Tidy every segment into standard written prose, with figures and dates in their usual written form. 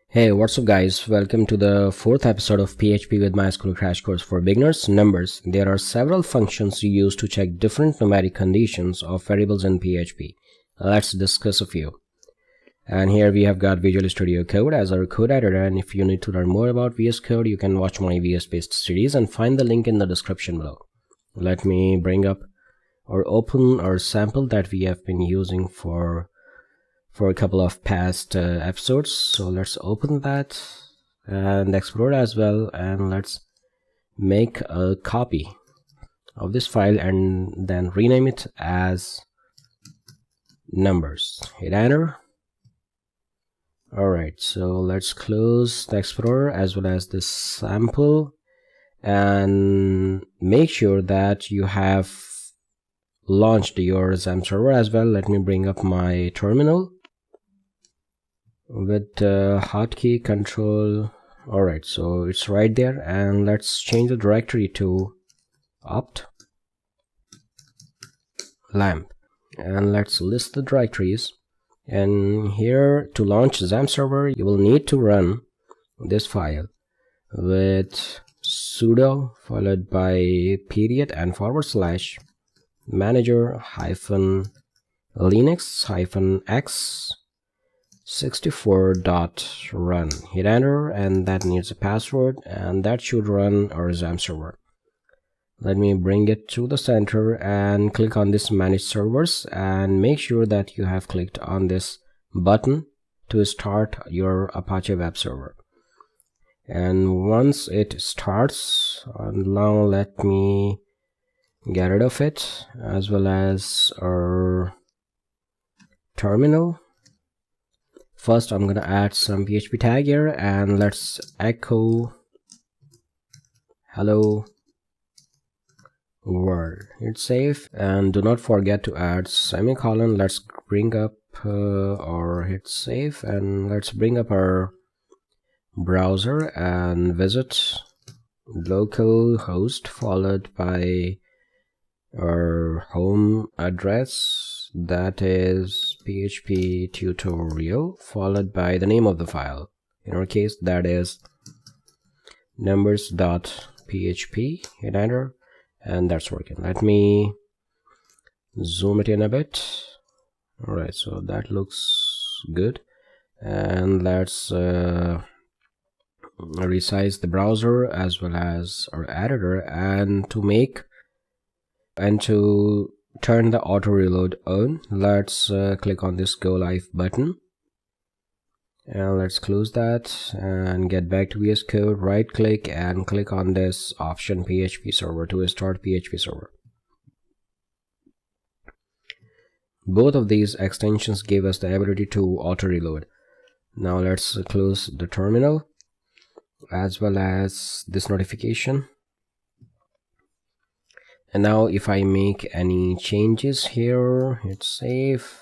Hey, what's up guys? Welcome to the fourth episode of PHP with MySQL Crash Course for Beginners. Numbers. There are several functions you use to check different numeric conditions of variables in PHP. Let's discuss a few. And here we have got Visual Studio Code as our code editor, and if you need to learn more about VS Code, you can watch my VS based series and find the link in the description below. Let me bring up or open our sample that we have been using for a couple of past episodes. So let's open that and explore as well, and let's make a copy of this file and then rename it as numbers. Hit enter. Alright, so let's close the Explorer as well as this sample, and make sure that you have launched your XAMPP server as well. Let me bring up my terminal with hotkey control. Alright, so it's right there, and let's change the directory to opt lamp, and let's list the directories. And here, to launch XAMPP server, you will need to run this file with sudo followed by period and / manager -linux -x 64.run. Hit enter, and that needs a password, and that should run our XAMPP server. Let me bring it to the center and click on this manage servers, and make sure that you have clicked on this button to start your Apache web server. And once it starts, now let me get rid of it as well as our terminal. First, I'm gonna add some PHP tag here, and let's echo hello world. Hit save, and do not forget to add semicolon. Let's bring up or hit save, and let's bring up our browser and visit localhost followed by our home address, that is PHP tutorial followed by the name of the file. In our case, that is numbers.php. Hit enter, and that's working. Let me zoom it in a bit. Alright, so that looks good, and let's resize the browser as well as our editor, and to turn the auto reload on, let's click on this go live button, and let's close that and get back to VS Code. Right click and click on this option PHP server to start PHP server. Both of these extensions give us the ability to auto reload. Now let's close the terminal as well as this notification. And now if I make any changes here, hit save.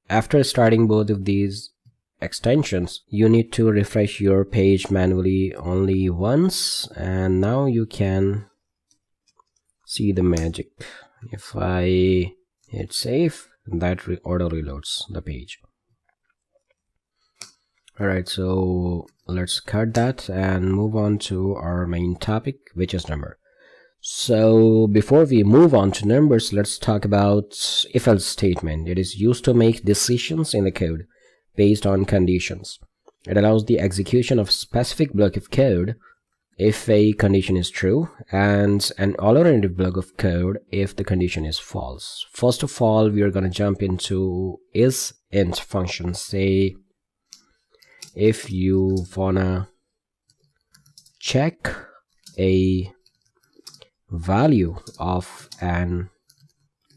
After starting both of these extensions, you need to refresh your page manually only once, and now you can see the magic. If I hit save, that auto reloads the page. Alright, so let's cut that and move on to our main topic, which is number. So before we move on to numbers, let's talk about if-else statement. It is used to make decisions in the code based on conditions. It allows the execution of a specific block of code if a condition is true, and an alternative block of code if the condition is false. First of all, we are going to jump into isInt function. Say if you wanna check a value of an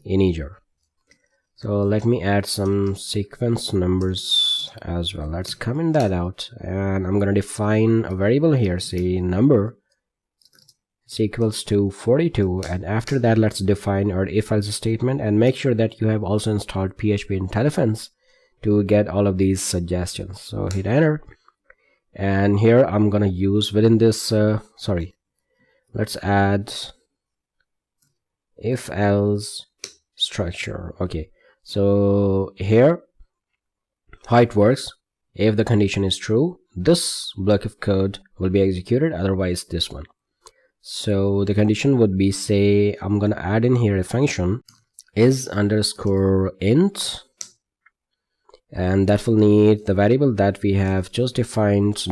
integer. So let me add some sequence numbers as well. Let's comment that out, and I'm gonna define a variable here, say number is equals to 42, and after that let's define our if-else statement, and make sure that you have also installed PHP-IntelliFence to get all of these suggestions. So hit enter, and here I'm gonna use within this let's add if-else structure. Okay, so here how it works: if the condition is true, this block of code will be executed, otherwise this one. So the condition would be, say I'm gonna add in here a function is_int, and that will need the variable that we have just defined,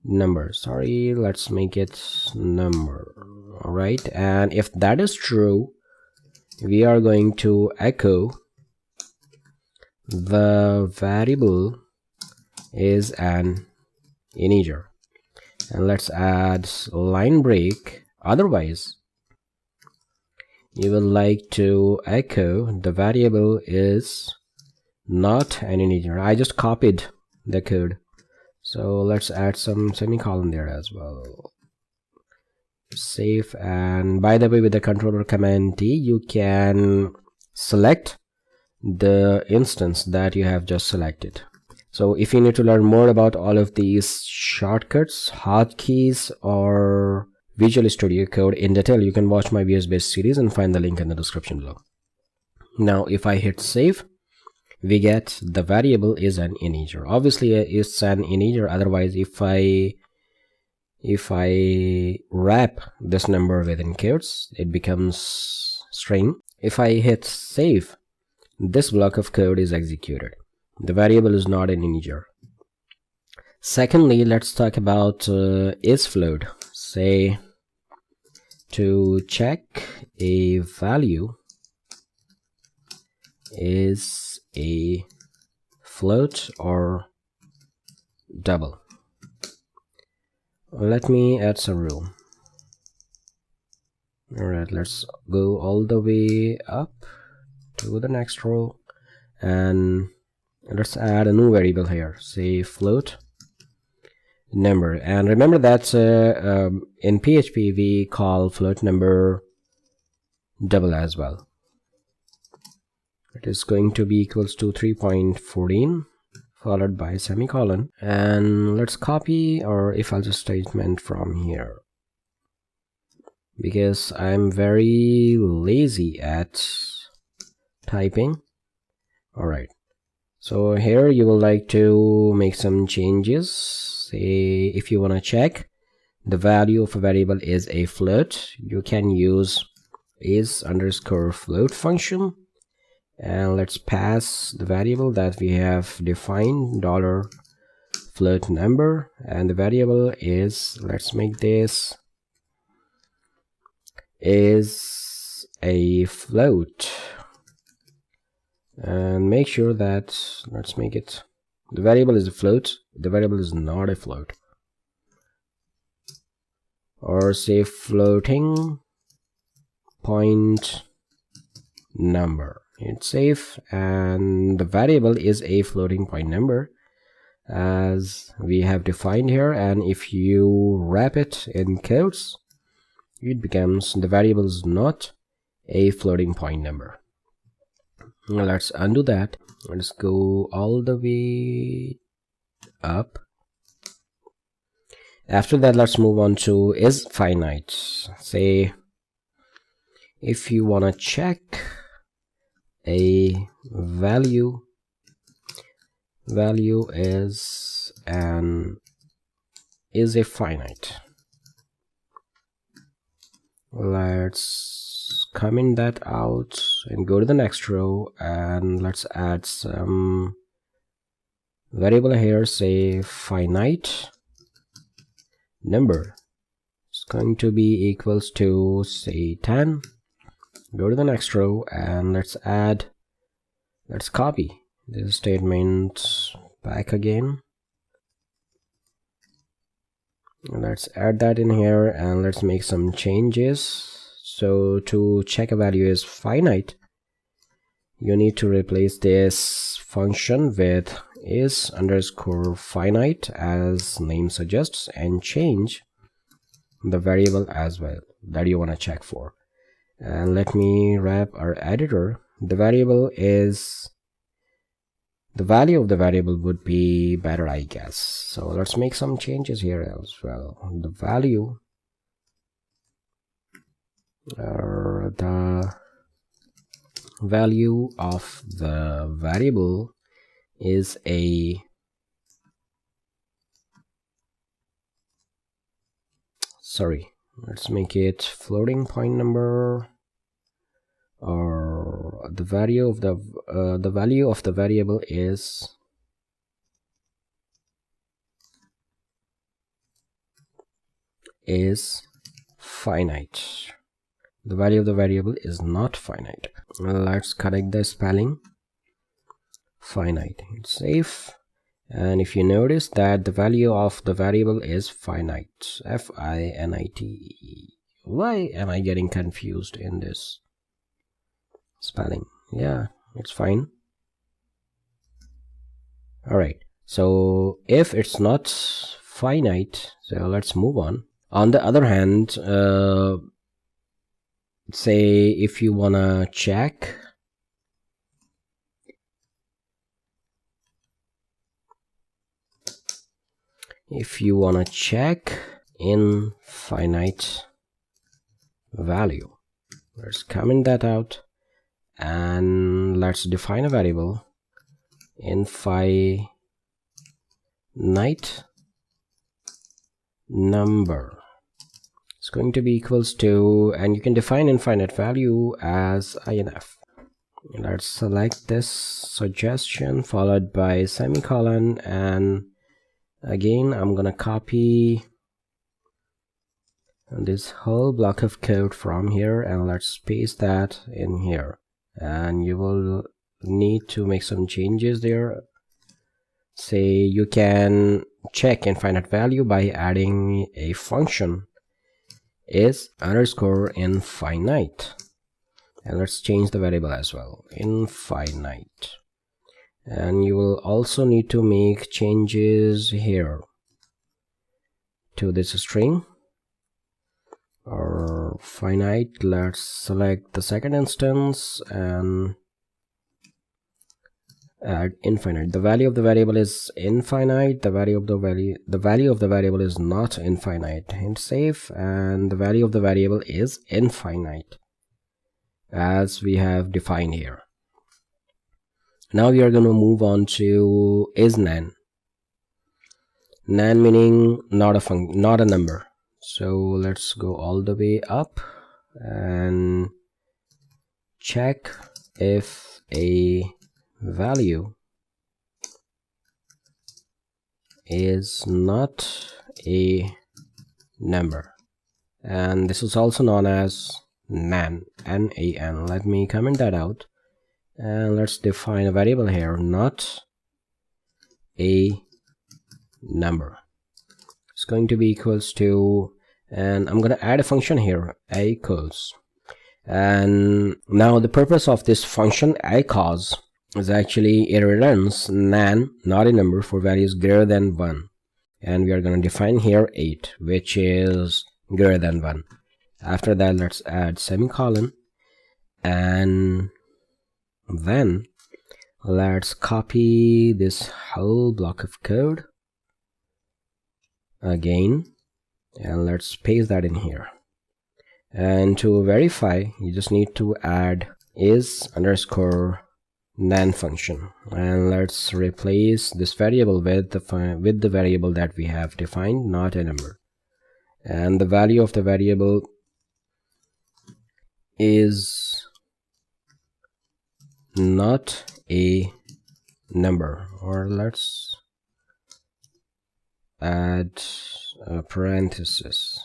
$number. Sorry, let's make it number. All right, and if that is true, we are going to echo the variable is an integer, and let's add line break. Otherwise, you will like to echo the variable is not an integer. I just copied the code, so let's add some semicolon there as well. Save. And by the way, with the controller command D, you can select the instance that you have just selected. So if you need to learn more about all of these shortcuts, hotkeys, or Visual Studio Code in detail, you can watch my VS-based series and find the link in the description below. Now if I hit save, we get the variable is an integer. Obviously it's an integer, otherwise if I wrap this number within quotes, it becomes string. If I hit save, this block of code is executed. The variable is not an integer. Secondly, let's talk about isFloat. Say to check a value is a float or double. Let me add some rule. Alright, let's go all the way up to the next row, and let's add a new variable here. Say float number. And remember that in PHP we call float number double as well. It is going to be equals to 3.14 followed by semicolon, and let's copy our if else statement from here, because I'm very lazy at typing. Alright, so here you will like to make some changes. Say if you want to check the value of a variable is a float, you can use is_float function, and let's pass the variable that we have defined, $float number, and the variable is, let's make this is a float, and make sure that, let's make it, the variable is a float, the variable is not a float. Or say floating point number. Hit save, and the variable is a floating point number as we have defined here, and if you wrap it in quotes, it becomes the variable is not a floating point number. Now let's undo that. Let's go all the way up. After that, let's move on to is finite. Say if you want to check a value is a finite. Let's comment that out and go to the next row, and let's add some variable here. Say finite number is going to be equals to, say, 10. Go to the next row, and let's copy this statement back again. Let's add that in here, and let's make some changes. So to check a value is finite, you need to replace this function with is_finite as name suggests, and change the variable as well that you want to check for. And let me wrap our editor. The variable is, the value of the variable would be better, I guess. So let's make some changes here as well. The value of the variable is a sorry, let's make it floating point number, or the value of the variable is finite. The value of the variable is not finite. Let's correct the spelling. Finite. It's safe. And if you notice that the value of the variable is finite, F-I-N-I-T-E. Why am I getting confused in this spelling? Yeah, it's fine. Alright, so if it's not finite, so let's move on. On the other hand, say if you wanna check infinite value, let's comment that out and let's define a variable infinite number. It's going to be equals to, and you can define infinite value as INF. Let's select this suggestion followed by semicolon, and again I'm gonna copy this whole block of code from here and let's paste that in here, and you will need to make some changes there. Say you can check infinite value by adding a function is underscore infinite, and let's change the variable as well, infinite. And you will also need to make changes here to this string or finite. Let's select the second instance and add infinite. The value of the variable is infinite, the value of the variable is not infinite. Hint safe, and the value of the variable is infinite as we have defined here. Now we are going to move on to is nan. Nan meaning not a number. So let's go all the way up and check if a value is not a number, and this is also known as nan, N-A-N. Let me comment that out, and let's define a variable here, not a number. It's going to be equals to, and I'm going to add a function here, equals. And now the purpose of this function equals is actually it returns nan, not a number, for values greater than 1, and we are going to define here 8, which is greater than 1. After that, let's add semicolon, and then let's copy this whole block of code again and let's paste that in here. And to verify, you just need to add is underscore nan function, and let's replace this variable with the variable that we have defined, not a number, and the value of the variable is not a number, or let's add a parenthesis.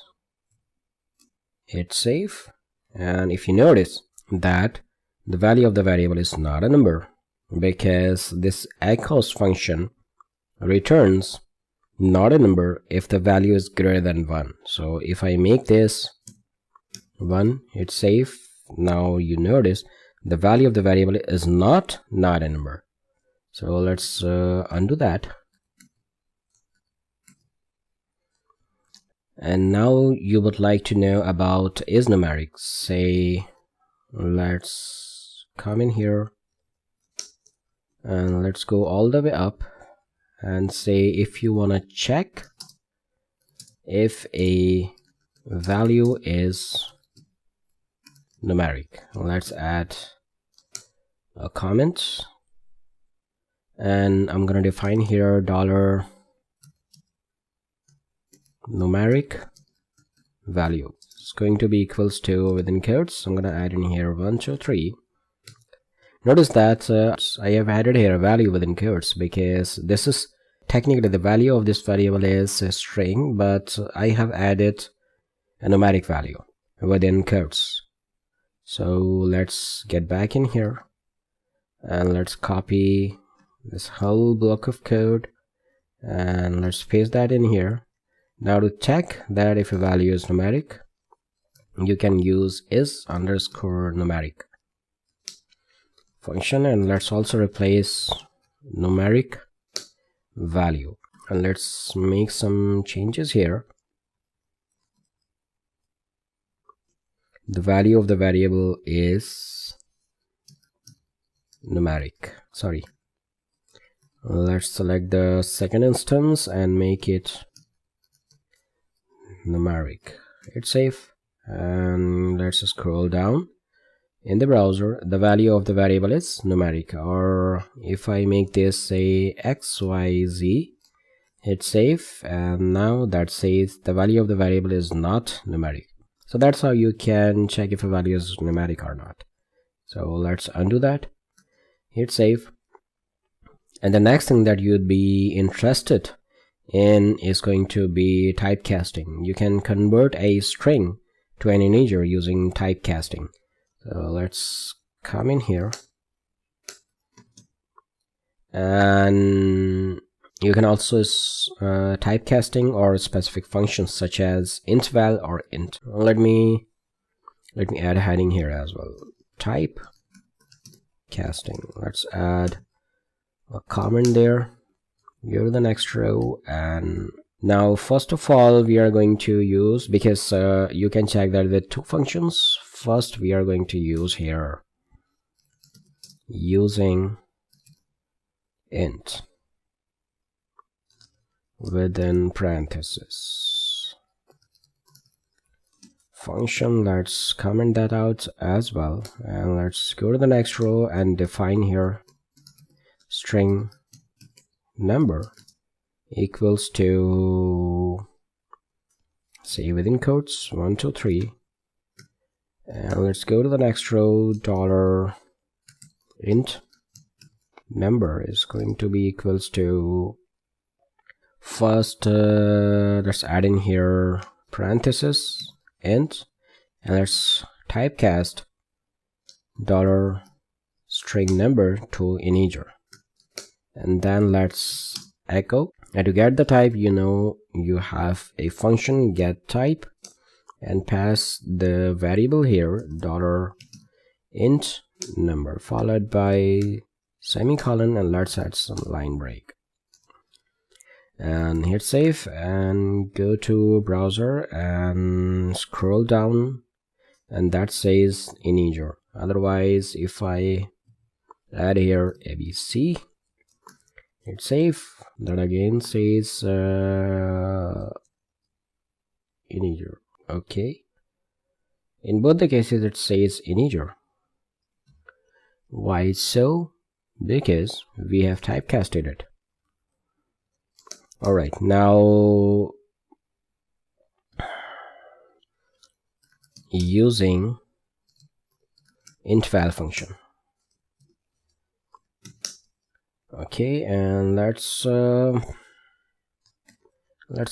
Hit save, and if you notice that the value of the variable is not a number, because this echoes function returns not a number if the value is greater than 1. So if I make this 1, hit save, now you notice the value of the variable is not a number. So let's undo that. And now you would like to know about is numeric. Say let's come in here and let's go all the way up and say if you want to check if a value is numeric, let's add a comment, and I'm gonna define here $numeric value. It's going to be equals to, within quotes, I'm going to add in here 1 2 3. Notice that I have added here a value within quotes because this is technically the value of this variable is a string, but I have added a numeric value within quotes. So let's get back in here and let's copy this whole block of code and let's paste that in here. Now to check that if a value is numeric, you can use is_numeric function, and let's also replace numeric value, and let's make some changes here. The value of the variable is numeric. Sorry, let's select the second instance and make it numeric. Hit save and let's scroll down. In the browser, the value of the variable is numeric, or if I make this say xyz, hit save, and now that says the value of the variable is not numeric. So that's how you can check if a value is numeric or not. So let's undo that, hit save, and the next thing that you'd be interested in is going to be typecasting. You can convert a string to an integer using typecasting. So let's come in here, and you can also typecasting or specific functions such as INTVAL or int. Let me add a heading here as well. Typecasting. Let's add a comment there. Go to the next row, and now first of all we are going to use, because you can check that with two functions. First we are going to use here using int within parentheses function. Let's comment that out as well, and let's go to the next row and define here string number equals to, say, within quotes 1 2 3, and let's go to the next row. $int number is going to be equals to, first let's add in here parenthesis int, and let's typecast $string number to integer, and then let's echo. And to get the type, you have a function get type and pass the variable here $int number followed by semicolon, and let's add some line break and hit save and go to browser and scroll down, and that says integer. Otherwise, if I add here abc, hit save, that again says integer. Okay, in both the cases it says integer. Why so? Because we have typecasted it. Alright, now using INTVAL function. Okay, and let's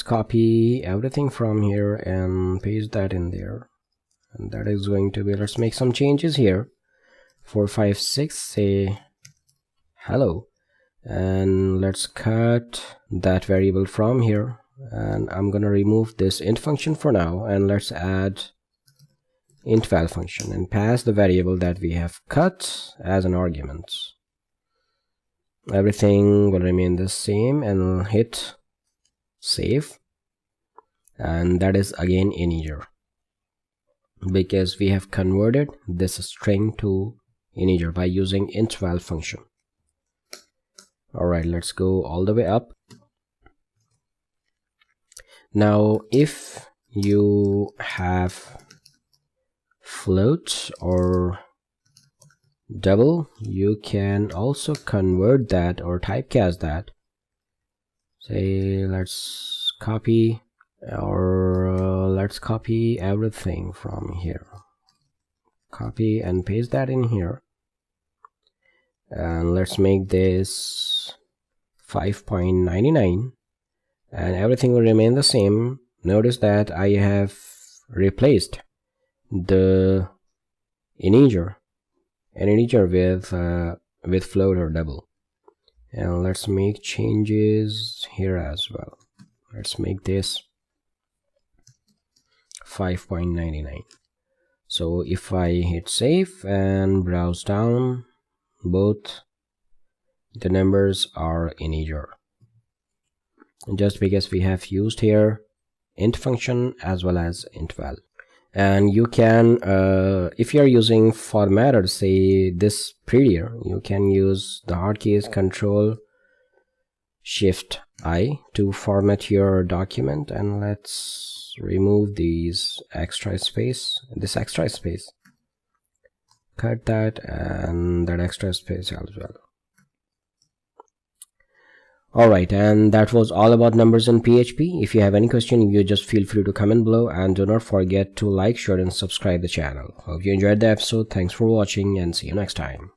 copy everything from here and paste that in there, and that is going to be, let's make some changes here. 4 5 6, say hello, and let's cut that variable from here, and I'm gonna remove this int function for now, and let's add INTVAL function and pass the variable that we have cut as an argument. Everything will remain the same, and hit save, and that is again integer because we have converted this string to integer by using INTVAL function. Alright, let's go all the way up. Now if you have float or double, you can also convert that or typecast that. Say let's copy, or let's copy everything from here, copy and paste that in here, and let's make this 5.99, and everything will remain the same. Notice that I have replaced the integer with float or double. And let's make changes here as well. Let's make this 5.99. so if I hit save and browse down, both the numbers are integer, just because we have used here int function as well as INTVAL. And you can if you're using formatter, say this prettier, you can use the hotkeys Control Shift I to format your document. And let's remove this extra space, cut that, and that extra space as well. Alright, and that was all about numbers in PHP. If you have any question, you just feel free to comment below, and do not forget to like, share and subscribe the channel. Hope you enjoyed the episode. Thanks for watching and see you next time.